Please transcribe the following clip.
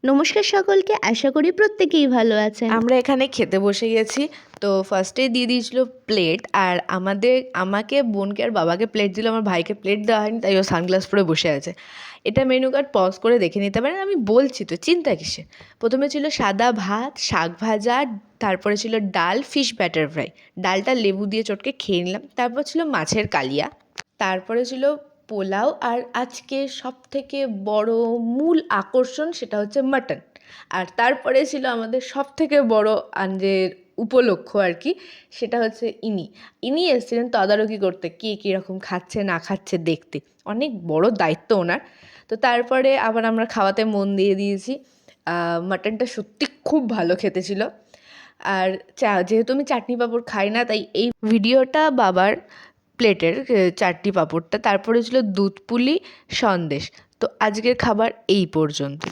নমস্কার সকলকে, আশা করি প্রত্যেকেই ভালো আছেন। আমরা এখানে খেতে বসে গেছি। তো ফার্স্টেই দিয়ে দিয়েছিল প্লেট, আর আমাকে, বোনকে আর বাবাকে প্লেট দিল, আমার ভাইকে প্লেট দেওয়া হয়নি, তাই ও সানগ্লাস পরে বসে আছে। এটা মেনু কার্ড পজ করে দেখে নিতে পারেন, আমি বলছি তো, চিন্তা কিসে। প্রথমে ছিল সাদা ভাত, শাক ভাজা, তারপরে ছিল ডাল, ফিশ ব্যাটার ফ্রাই। ডালটা লেবু দিয়ে চটকে খেয়ে নিলাম। তারপর ছিল মাছের কালিয়া, তারপরে ছিল পোলাও, আর আজকে সবথেকে বড় মূল আকর্ষণ সেটা হচ্ছে মাটন। আর তারপরে ছিল আমাদের সবথেকে বড় যে উপলক্ষ আর কি, সেটা হচ্ছে ইনি এসেছিলেন তদারকি করতে, কে কীরকম খাচ্ছে না খাচ্ছে দেখতে। অনেক বড় দায়িত্ব ওনার। তো তারপরে আবার আমরা খাওয়াতে মন দিয়ে দিয়েছি। মাটনটা সত্যি খুব ভালো খেতে ছিল। আর যেহেতু আমি চাটনি পাঁপড় খাই না, তাই এই ভিডিওটা বাবার প্লেটের চাটনি পাঁপড়টা। তারপরে ছিল দুধ পুলি, সন্দেশ। তো আজকের খাবার এই পর্যন্ত।